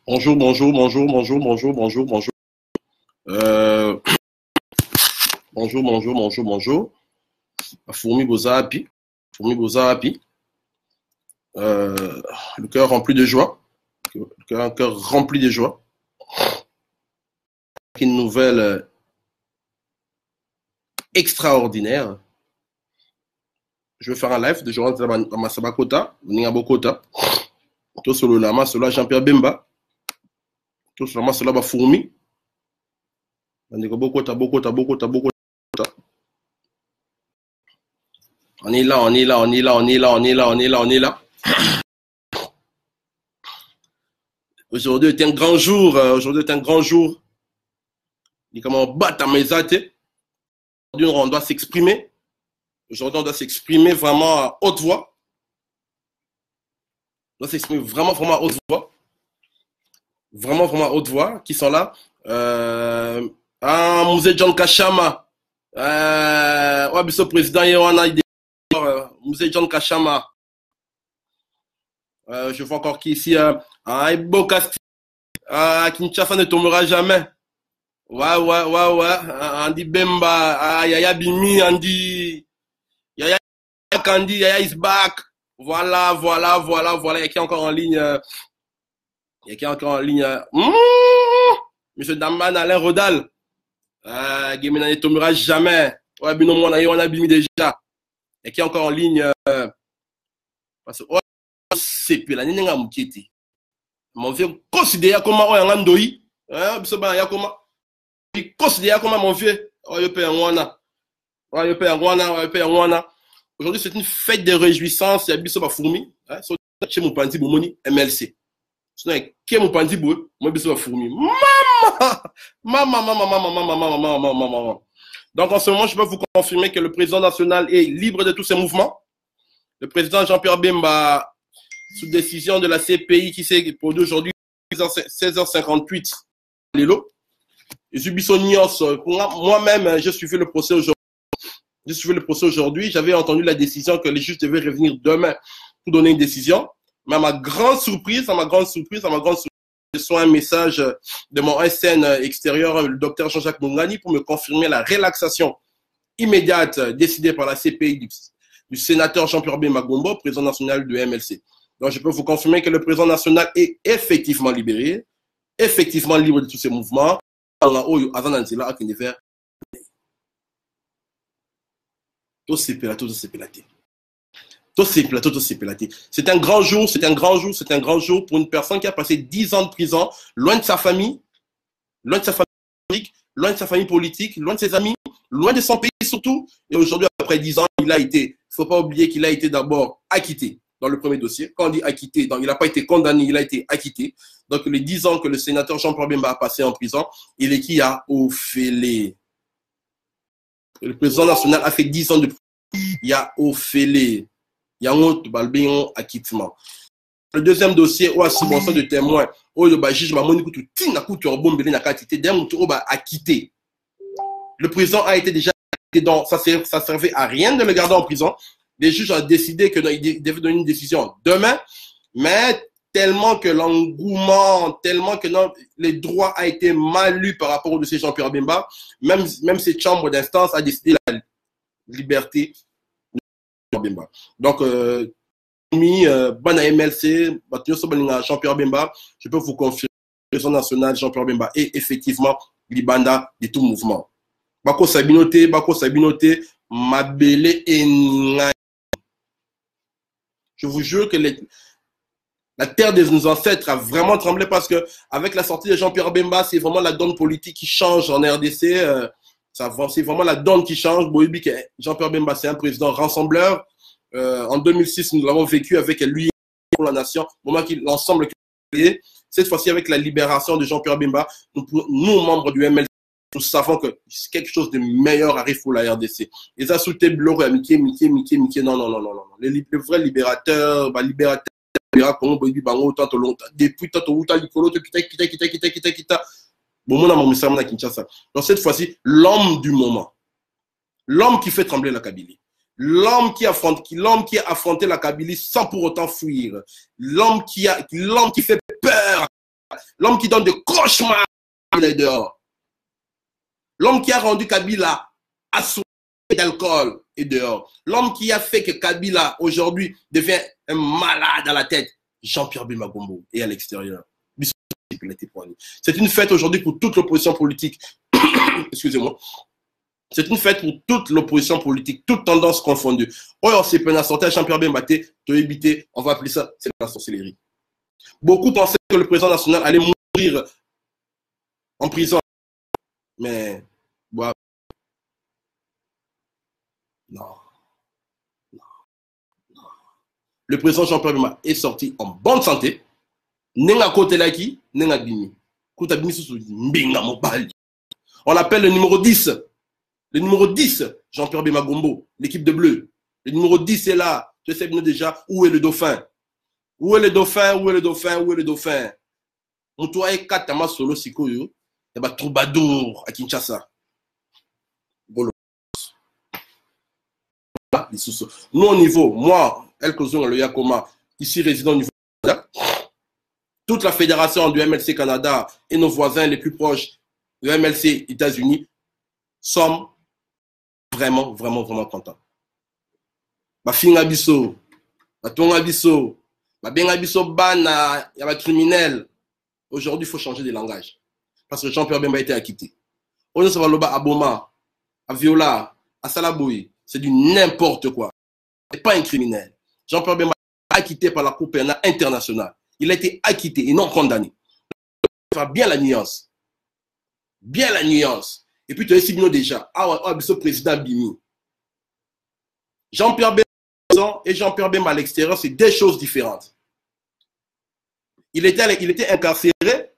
Bonjour, bonjour, bonjour, bonjour, bonjour, bonjour, bonjour. Euh, bonjour, bonjour, bonjour, bonjour. Fourmi Bozapi. Fourmi Bozapi. Le cœur rempli de joie. Un cœur rempli de joie. Une nouvelle extraordinaire. Je vais faire un live de journée dans ma Sabakota, Ningabokota. Tout sur le lama, cela Jean-Pierre Bemba. Tout sur le lama, cela Fourmi. Bokota, Bokota, Bokota, Bokota. On est là, on est là, on est là, on est là, on est là, on est là, on est là. Aujourd'hui est un grand jour. Aujourd'hui est un grand jour. Et comment on bat à mes athées. Aujourd'hui, on doit s'exprimer. Aujourd'hui, on doit s'exprimer vraiment à haute voix. On doit s'exprimer vraiment, vraiment à haute voix. Vraiment, vraiment à haute voix. Qui sont là? Mouzé John Kachama. Ouais, le président, il y a idée. Mouzé John Kachama. Je vois encore qui ici. Ibo Casti. Kinshasa ne tombera jamais. Ouais. Andy Bemba. Yaya Bimi. Andy. Yaya Kandi. Yaya is back. Voilà. Il y a qui encore en ligne? Monsieur Daman, Alain Rodal. Gemina ne tombera jamais. Ouais, Bino Mwana, on a Bimi déjà. Il y a qui encore en ligne? Parce que, c'est plus la nina mukiti. Mon vieux, considère comment on a un doi. Bisoba, ya comment? Considère comment mon vieux. Aujourd'hui, c'est une fête de réjouissance. Il y a Bisoba Fourmi. Chez mon pandi Bomoni, MLC. Sinon, il y a mon pandi Bou, moi Bisoba Fourmi. Maman. Donc, en ce moment, je peux vous confirmer que le président national est libre de tous ses mouvements. Le président Jean-Pierre Bemba, sous décision de la CPI qui s'est produit aujourd'hui, 16h58, Lélo. Moi-même, j'ai suivi le procès aujourd'hui. J'avais entendu la décision que les juges devaient revenir demain pour donner une décision. Mais à ma grande surprise, je reçois un message de mon SN extérieur, le docteur Jean-Jacques Mungani, pour me confirmer la relaxation immédiate décidée par la CPI du sénateur Jean-Pierre Bemba Gombo, président national de MLC. Donc, je peux vous confirmer que le président national est effectivement libéré, effectivement libre de tous ses mouvements. C'est un grand jour pour une personne qui a passé 10 ans de prison, loin de sa famille, loin de sa famille politique, loin de ses amis, loin de son pays surtout. Et aujourd'hui, après 10 ans, il ne faut pas oublier qu'il a été d'abord acquitté dans le premier dossier. Quand on dit acquitté, donc il n'a pas été condamné, il a été acquitté. Donc les 10 ans que le sénateur Jean-Pierre Bemba a passé en prison, il est qui a offélé. Le président national a fait 10 ans de prison. Il a offélé. Il y a un autre acquittement. Le deuxième dossier, où a subvention de témoins, où le juge m'a acquitté. Le président a été déjà acquitté, donc ça servait à rien de le garder en prison. Les juges ont décidé qu'il devait donner une décision demain, mais tellement que l'engouement, les droits a été mal lus par rapport au dossier Jean-Pierre Bemba, même cette chambre d'instance a décidé la liberté de Jean-Pierre Bemba. Donc, MLC, Jean-Pierre Bemba, je peux vous confirmer que le président national Jean-Pierre Bemba est effectivement libanda de tout mouvement. Bako Sabinote, Mabele et je vous jure que la terre de nos ancêtres a vraiment tremblé parce que avec la sortie de Jean-Pierre Bemba, c'est vraiment la donne politique qui change en RDC. C'est vraiment la donne qui change. Jean-Pierre Bemba, c'est un président rassembleur. En 2006, nous l'avons vécu avec lui pour la nation. Au moment qu'il l'ensemble cette fois-ci avec la libération de Jean-Pierre Bemba, nous membres du MLC, nous savons que quelque chose de meilleur arrive pour la RDC. Les insultés bleu, Mickey, non. Les vrais libérateurs, depuis donc cette fois-ci, l'homme du moment, l'homme qui fait trembler la Kabylie, l'homme qui a affronté la Kabylie sans pour autant fuir, l'homme qui fait peur L'homme qui donne des cauchemars, il est dehors. L'homme qui a rendu Kabila assoiffé d'alcool est dehors. L'homme qui a fait que Kabila aujourd'hui devient un malade à la tête, Jean-Pierre Bemba Gombo, est à l'extérieur. C'est une fête aujourd'hui pour toute l'opposition politique. Excusez-moi. C'est une fête pour toute l'opposition politique, toute tendance confondue. Oh, c'est peine à sortir Jean-Pierre Bemba, on va appeler ça, c'est la sorcellerie. Beaucoup pensaient que le président national allait mourir en prison. Mais, bon, non. Le président Jean-Pierre Bemba est sorti en bonne santé. Nenga côté là qui, nenga bimi. Kouta bimi sous mbinga mobali. On l'appelle le numéro 10. Le numéro 10, Jean-Pierre Bemba Gombo, l'équipe de bleu. Le numéro 10 est là. Je sais bien déjà où est le dauphin. Où est le dauphin? Où est le dauphin? Où est le dauphin? On doit être katama solo sikoyo. Il y a troubadour à Kinshasa. Nous au niveau, moi, El Kozong, le Yakoma, ici résident au niveau de Canada, toute la fédération du MLC Canada et nos voisins les plus proches du MLC États-Unis sommes vraiment contents. Bafinga biso, batonga biso, babenga biso bana, y a criminel. Aujourd'hui, il faut changer de langage. Parce que Jean-Pierre Bemba a été acquitté. On se va à Boma, à Viola, à Salaboui. C'est du n'importe quoi. Ce n'est pas un criminel. Jean-Pierre Bemba a été acquitté par la Cour pénale internationale. Il a été acquitté et non condamné. Il faut faire bien la nuance. Bien la nuance. Et puis, tu as essayé déjà. Ah, ce président Bimi. Jean-Pierre Bemba et Jean-Pierre Bemba à l'extérieur, c'est deux choses différentes. Il était incarcéré.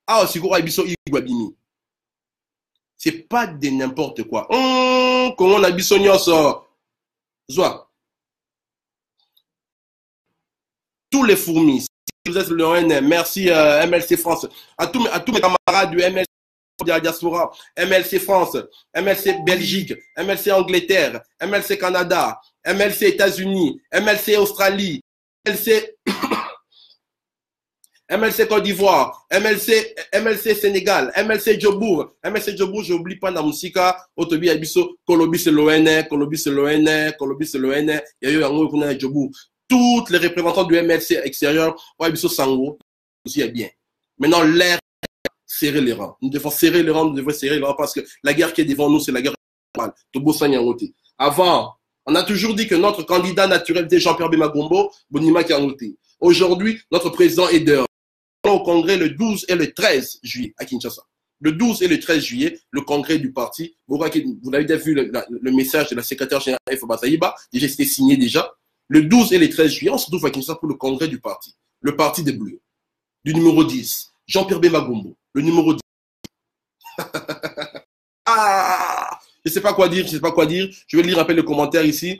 Ah, c'est pas de n'importe quoi. Comment on a bisogné ça? Tous les fourmis, si vous êtes le ONM, merci MLC France, à tous mes camarades du MLC de la diaspora, MLC France, MLC Belgique, MLC Angleterre, MLC Canada, MLC États-Unis, MLC Australie, MLC Côte d'Ivoire, MLC Sénégal, MLC Djobour, j'oublie pas Namusika, Otobi Abiso, Kolobi c'est l'ON, Kolobi c'est l'ON, Kolobi c'est l'ON, Yayo Yango Kuna Djobour. Toutes les représentants du MLC extérieur, Abiso Sango, aussi est bien. Maintenant, l'air, serrer les rangs. Nous devons serrer les rangs, parce que la guerre qui est devant nous, c'est la guerre normale. Tobo Sanyangote. Avant, on a toujours dit que notre candidat naturel était Jean-Pierre Bemba Gombo, Bonima Kiangote. Aujourd'hui, notre président est dehors. Au congrès le 12 et le 13 juillet à Kinshasa. Le 12 et le 13 juillet, le congrès du parti. Vous avez déjà vu le message de la secrétaire générale Eva Bazaïba, déjà c'était signé déjà. Le 12 et le 13 juillet, on se trouve à Kinshasa pour le congrès du parti. Le parti des Bleus. Du numéro 10, Jean-Pierre Bemba Gombo. Le numéro 10. Ah, je ne sais pas quoi dire. Je vais lire un peu le commentaire ici.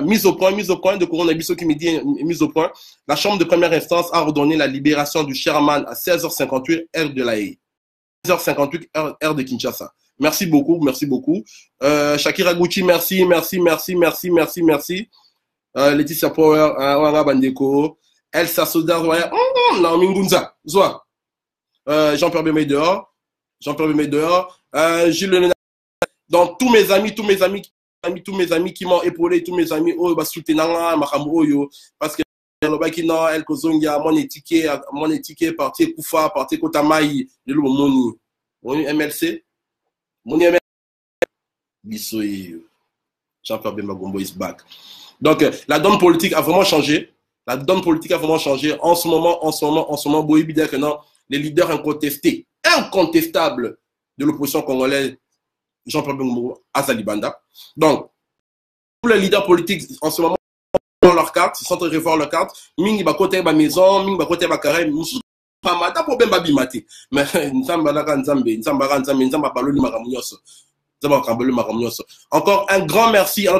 Mise au point de Corona Bisso qui me dit mise au point. La chambre de première instance a ordonné la libération du Sherman à 16h58 heure de la Haye. 16h58 heure de Kinshasa. Merci beaucoup. Shakira Gucci, merci. Laetitia Power, Wanga Bandeko, Elsa Soda, Naomi Ngunza, Zoa. Jean-Pierre Bemba dehors. Gilles Lenard. Donc tous mes amis qui m'ont épaulé, tous mes amis, soutenant parce que non, El Kozongia, mon étiquette, parti Koufa, parti Kotamaï, de l'Omoni. Mon MLC, Bissoy, Jean-Pierre Bemba Gombo is back. Donc, la donne politique a vraiment changé. En ce moment, Boïbi dit que non, les leaders incontestables de l'opposition congolaise, Jean-Pierre Bemba Gombo, Azali Banda. Donc, tous les leaders politiques, en ce moment, dans leur carte, ils sont en train de revoir leur carte. Mingi ba côté ba maison, mingi ba côté ba carré, musu pas mal, t'as problème ba bimate. Mais nzamba baloli maramunyoso. Encore un grand merci à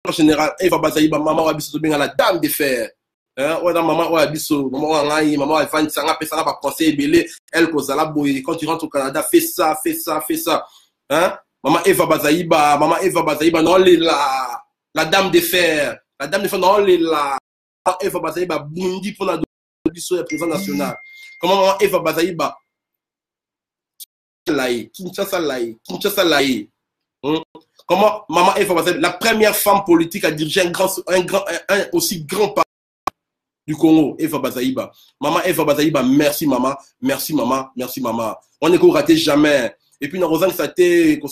notre général Eva Bazaïba, maman Wabiso bien à la dame de fer. Maman Wabiso, maman Wangaï, maman Evan Sanga, Pessanga, va conseiller belé, elle Kozala Boy, quand tu rentres au Canada, fais ça. Maman Eva Bazaïba, non, la dame de fer, non, Eva Bazaïba, Bundi pour la biso, le président national. Comment maman Eva Bazaïba, Kinshasa Laye. Comment maman Eva Bazaïba, la première femme politique à diriger un aussi grand parti du Congo, Eva Bazaïba. Maman Eva Bazaïba, merci maman, merci maman, merci maman. On n'est qu'au raté jamais. Et puis, dans Rosanne, ça a été, bah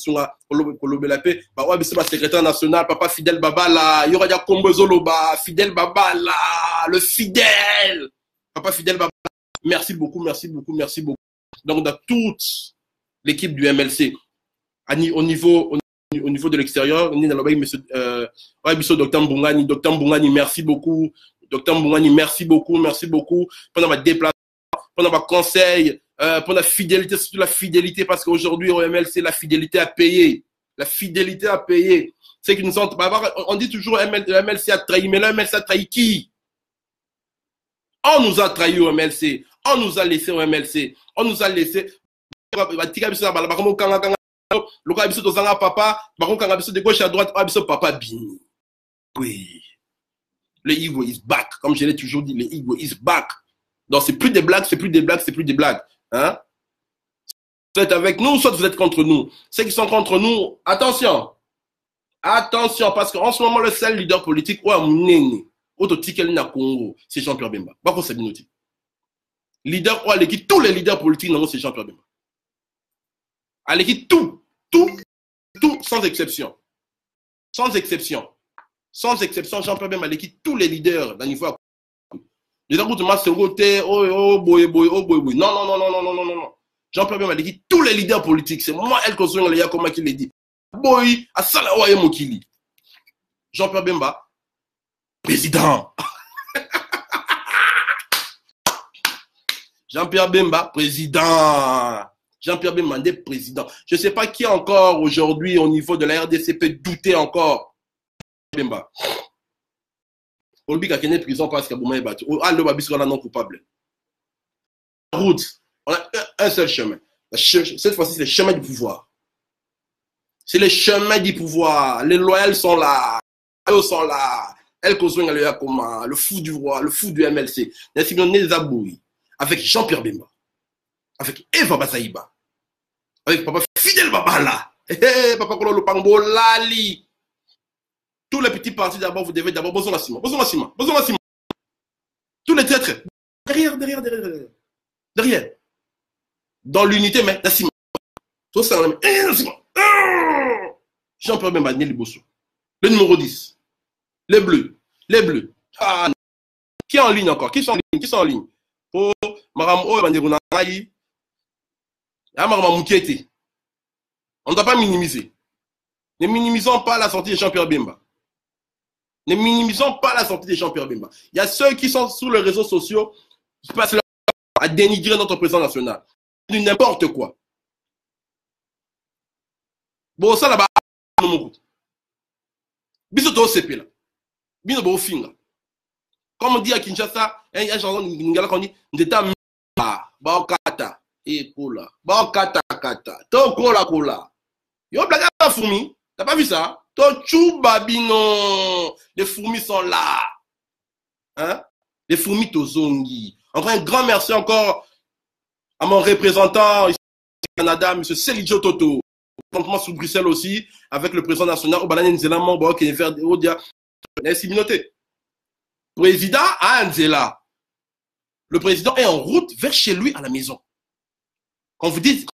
ouais, c'est ma secrétaire national, papa Fidel Baba là, il y aura déjà Kombozoloba, Fidel Baba là, le fidèle. Papa Fidel Baba, merci beaucoup, merci beaucoup, merci beaucoup. Donc, dans toute l'équipe du MLC, au niveau de l'extérieur, on est dans le monsieur, Docteur Mbungani, merci beaucoup. Docteur Mbungani, merci beaucoup, merci beaucoup. Pendant ma déplacement, pendant ma conseil, pour la fidélité, surtout la fidélité, parce qu'aujourd'hui, au MLC, la fidélité à payer. La fidélité à payer. C'est qu'ils nous ont, on dit toujours le MLC a trahi, mais le MLC a trahi qui? On nous a trahi au MLC. On nous a laissé au MLC. On nous a laissé. De gauche à droite, papa bini. Oui. Le ego is back. Comme je l'ai toujours dit, le ego is back. Donc, c'est plus des blagues, c'est plus des blagues, c'est plus des blagues. Hein? Vous êtes avec nous, soit vous êtes contre nous. Ceux qui sont contre nous, attention. Attention, parce qu'en ce moment, le seul leader politique, c'est Jean-Pierre Bemba. Leader, tous les leaders politiques, c'est Jean-Pierre Bemba. Allez, tout, sans exception. Sans exception. Sans exception, Jean-Pierre Bemba, tous les leaders d'un niveau. Les agoutements, c'est côté, boy. Non. Jean-Pierre Bemba dit tous les leaders politiques, c'est moi, El Kosoyo, le Yakoma qui l'a dit. Boy, à Salawaye Mokili. Jean-Pierre Bemba, président. Jean-Pierre Bemba, président. Jean-Pierre Bemba, président. Je ne sais pas qui encore aujourd'hui au niveau de la RDC peut douter encore. Bemba. Olbi Kakene prison parce que Bouma est battu. Le Babisco là non coupable. Route. On a un seul chemin. Cette fois-ci, c'est le chemin du pouvoir. C'est le chemin du pouvoir. Les loyaux sont là. Eux sont là. El Kozoueng le Yakoma, le fou du roi, le fou du MLC. Avec Jean-Pierre Bemba. Avec Eva Bazaïba. Avec papa Fidel Baba là. Papa Kolo Lopangbo Lali. Tous les petits partis d'abord, vous devez d'abord besoin de ciment. Tous les traîtres. Derrière. Dans l'unité, mais la ciment. Tout ça, Jean-Pierre Bemba, Bosso. Le numéro 10. Les bleus. Ah, qui est en ligne encore? Qui sont en ligne? Oh, Maram O, Banderounaï. Maram Moukete. On ne doit pas minimiser. Ne minimisons pas la sortie de Jean-Pierre Bemba. Ne minimisons pas la sortie de Jean-Pierre Bemba. Il y a ceux qui sont sur les réseaux sociaux qui passent leur temps à dénigrer notre président national. Du n'importe quoi. Bon, ça là-bas, Bisoto CP là. Bisoto Finga. Comme on dit à Kinshasa, il y a un chanson qu'on dit, Ndeta Baokata. Et Kola. Baokata Kata. To Kola. Yo, blague à la fourmi. T'as pas vu ça? Tochou Babino. Les fourmis sont là. Hein? Les fourmis Tozongi. Encore un grand merci encore à mon représentant ici au Canada, M. Selidjo Toto. Présentement sous Bruxelles aussi, avec le président national au Banane Nzela qui est faire Odia. Président à Nzela. Le président est en route vers chez lui à la maison. Quand vous dites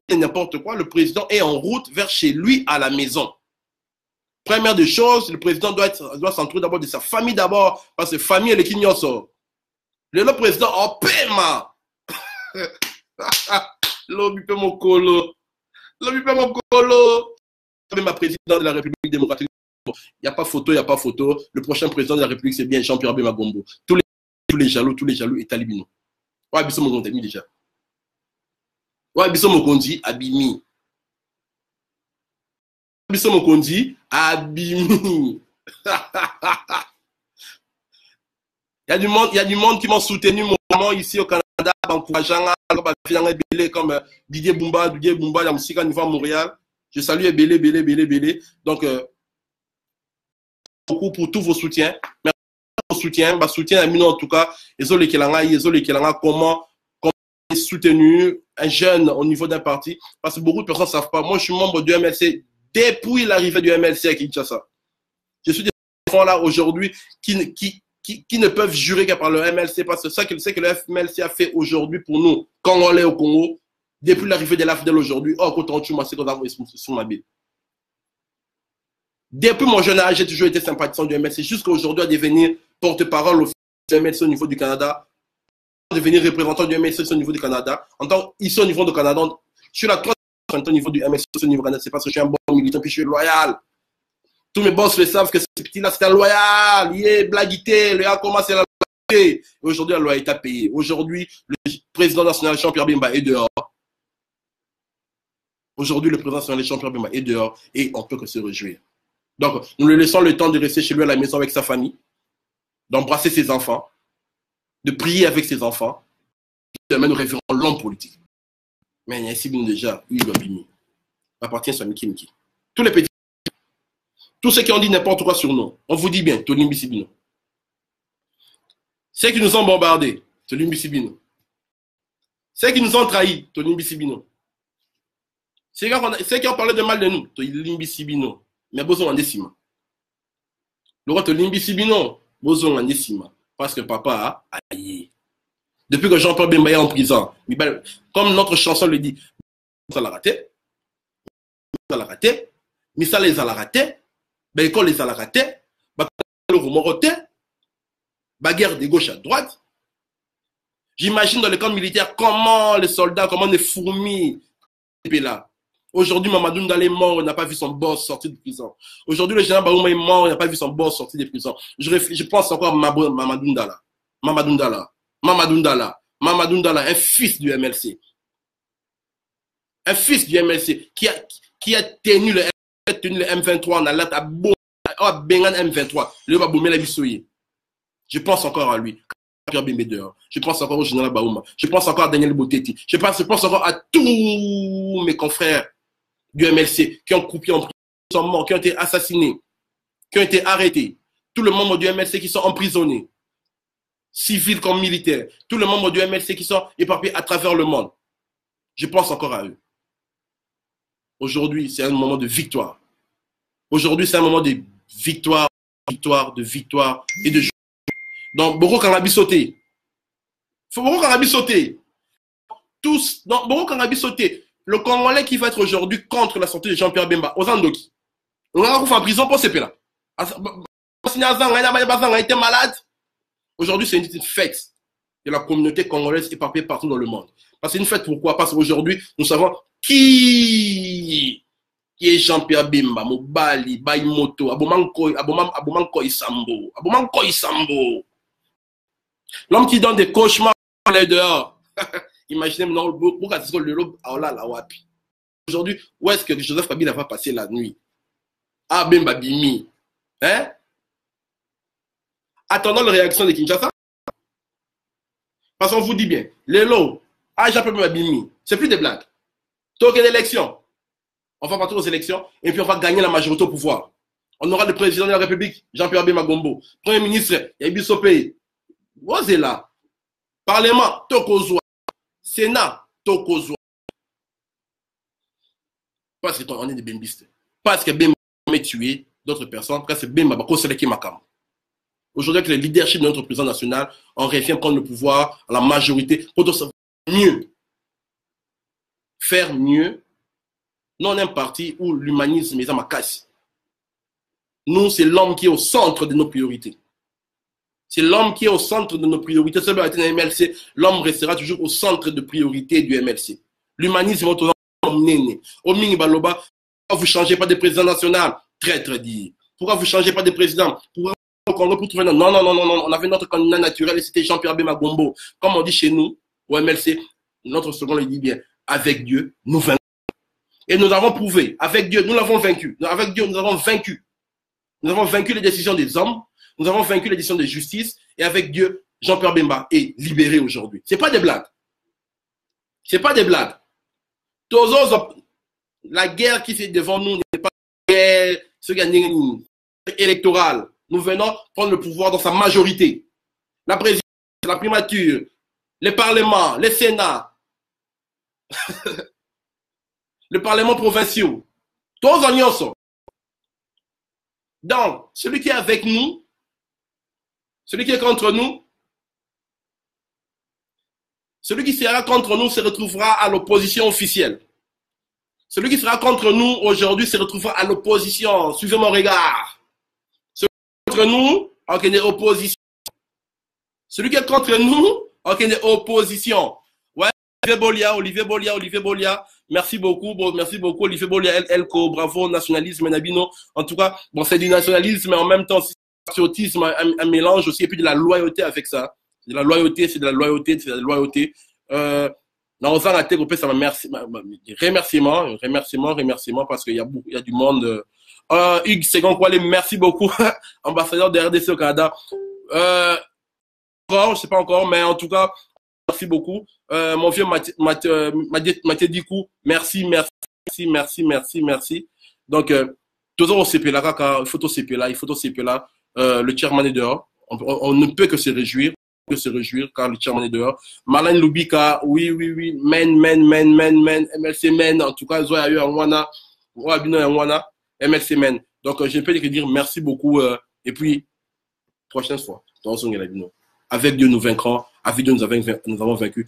n'importe quoi, le président est en route vers chez lui à la maison. Première des choses, le président doit s'entourer d'abord de sa famille d'abord, parce que famille est le Kinyoso. Le président en paiement. L'obipé mon colo. Même ma président de la République démocratique. Il n'y a pas photo. Le prochain président de la République, c'est bien Jean-Pierre Bemba Gombo. Tous les jaloux et talibino. Ouais, Bissot Mokondi déjà. Ouais, Bissot Mokondi, Abimi. Bissot Mokondi, Abimi. Il y a du monde qui m'ont soutenu mon moment ici au Canada, encourageant comme Didier Bumba, la musique à niveau à Montréal. Je salue Belé. Donc, beaucoup pour tous vos soutiens. Merci soutien, à Mino en tout cas, comment soutenu un jeune au niveau d'un parti, parce que beaucoup de personnes ne savent pas. Moi, je suis membre du MLC depuis l'arrivée du MLC à Kinshasa. Je suis des enfants là aujourd'hui qui ne peuvent jurer qu'à par le MLC, parce que ça que le MLC a fait aujourd'hui pour nous, Congolais au Congo, depuis l'arrivée de l'AFDEL aujourd'hui, oh, quand on tue, c'est comme ça, sur ma bille. Depuis mon jeune âge, j'ai toujours été sympathisant du MLC, jusqu'à aujourd'hui à devenir porte-parole du MLC au niveau du Canada, devenir représentant du MLC au niveau du Canada. En tant ici au niveau du Canada, je suis la troisième au niveau du MLC au niveau du Canada, c'est parce que je suis un bon militant, puis je suis loyal. Tous mes boss le savent que ce petit-là, c'est un loyal. Il est blaguité, le gars commence à la loyauté. Aujourd'hui, la loyauté a payé. Aujourd'hui, le président national Jean-Pierre Bemba est dehors. Aujourd'hui, le président national Jean-Pierre Bemba est dehors et on peut que se réjouir. Donc, nous lui laissons le temps de rester chez lui à la maison avec sa famille, d'embrasser ses enfants, de prier avec ses enfants. Demain, nous référons l'homme politique. Mais il y a ici déjà, il doit bimi. Appartient à Miki Miki. Tous les petits, tous ceux qui ont dit n'importe quoi sur nous, on vous dit bien, Tony Bissibino. Ceux qui nous ont bombardés, Tony Bissibino. Ceux qui nous ont trahis, Tony Bissibino. Ceux qui ont parlé de mal de nous, Tony Bissibino. Mais besoin en décima. Le roi Tony Bissibino, besoin en décima. Parce que papa a aïe. Depuis que Jean-Pierre Bemba est en prison, comme notre chanson le dit, ça l'a raté. Ça l'a raté. Missa les a raté. L'école les a raté. Le remoroté. Bagarre de gauche à droite. J'imagine dans les camps militaires comment les soldats, comment les fourmis étaient là. Aujourd'hui, Mamadou Ndala est mort, on n'a pas vu son boss sortir de prison. Aujourd'hui, le général Baouma est mort, on n'a pas vu son boss sortir de prison. Je pense encore à Mamadou Ndala. Mamadou Ndala, un fils du MLC. Un fils du MLC qui a tenu le M23 en alerte à Bengan M23. Le Baboumé la Bissoye. Je pense encore à lui. Je pense encore au général Baouma. Je pense encore à Daniel Boteti. Je pense encore à tous mes confrères du MLC qui ont coupé en prison, qui sont morts, qui ont été assassinés, qui ont été arrêtés. Tous les membres du MLC qui sont emprisonnés, civils comme militaires. Tous les membres du MLC qui sont éparpillés à travers le monde. Je pense encore à eux. Aujourd'hui, c'est un moment de victoire. Aujourd'hui, c'est un moment de victoire et de joie. Donc, Boko Kangabi sauté. Boko Kangabi sauté. Tous, donc, Boko Kangabi sauté. Le Congolais qui va être aujourd'hui contre la sortie de Jean-Pierre Bemba, aux Andoki. On va en prison pour ces pays-là. Il était malade. Aujourd'hui, c'est une fête de la communauté congolaise éparpillée partout dans le monde. Parce que c'est une fête pourquoi? Parce qu'aujourd'hui, nous savons qui est Jean-Pierre Bemba, Mobali, Baimoto, Abomanko Isambo. L'homme qui donne des cauchemars à dehors. Imaginez maintenant, aujourd'hui, où est-ce que Joseph Kabila va passer la nuit? Ah, Bemba Bimi. Hein? Attendons la réaction de Kinshasa. Parce qu'on vous dit bien, les lots, ah, Jean-Pierre Bemba Bimi, c'est plus des blagues. Donc, l'élection. On va partir aux élections et puis on va gagner la majorité au pouvoir. On aura le président de la République, Jean-Pierre Bemba Gombo. Premier ministre, Yabiso Pays. Vous êtes là. Parlement, Tokozwa. Sénat, Tokozwa. Parce qu'on est des bembistes. Parce que Bemba est tué d'autres personnes. Parce que Bemba est qui Makam. Aujourd'hui, avec le leadership de notre président national, on revient prendre le pouvoir à la majorité pour mieux. Faire mieux. Non un parti où l'humanisme est à ma casse. Nous, c'est l'homme qui est au centre de nos priorités. C'est l'homme qui est au centre de nos priorités. Ça va être un MLC. L'homme restera toujours au centre de priorité du MLC. L'humanisme est au néné. Au Mingibaloba, pourquoi vous ne changez pas de président national? Traître dit. Pourquoi vous ne changez pas de président? Pourquoi au Congo pour trouver non. On avait notre candidat naturel et c'était Jean-Pierre Bemba Gombo. Comme on dit chez nous, au MLC, notre second le dit bien. Avec Dieu, nous vaincrons. Et nous avons prouvé, avec Dieu, nous l'avons vaincu. Avec Dieu, nous avons vaincu. Nous avons vaincu les décisions des hommes. Nous avons vaincu les décisions de justice. Et avec Dieu, Jean-Pierre Bemba est libéré aujourd'hui. Ce n'est pas des blagues. Ce n'est pas des blagues. La guerre qui est devant nous n'est pas une guerre électorale. nous venons prendre le pouvoir dans sa majorité. La présidence, la primature, les parlements, les sénats, le parlement provincial. Tous en y sont. Donc, celui qui est avec nous, celui qui est contre nous, celui qui sera contre nous se retrouvera à l'opposition officielle. Celui qui sera contre nous aujourd'hui se retrouvera à l'opposition. Suivez mon regard. Celui qui est contre nous, ok, est opposition. Celui qui est contre nous, ok, est opposition. Ouais, Olivier Bolia. Merci beaucoup, Olivier Bolia, Elko, bravo, nationalisme, Nabino. En tout cas, bon, c'est du nationalisme, mais en même temps, c'est du patriotisme, un mélange aussi, et puis de la loyauté avec ça. C'est de la loyauté. Non, ça, ça remerciements, parce qu'il y a du monde. Hugues Segon Kwale, merci beaucoup, ambassadeur de RDC au Canada. Je sais pas encore, mais en tout cas, merci beaucoup. Mon vieux Mathieu Dikou, merci. Donc, toujours au CP là, kaka, il faut au CP là, le chairman est dehors. On ne peut que se réjouir, car le chairman est dehors. Marlène Lubika, oui, men, MLC men, en tout cas, ils ont eu un wana, MLC men. Donc, je ne peux que dire merci beaucoup, et puis, prochaine fois, avec Dieu nous vaincrons, avec Dieu nous avons vaincu,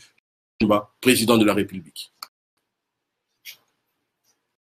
président de la République.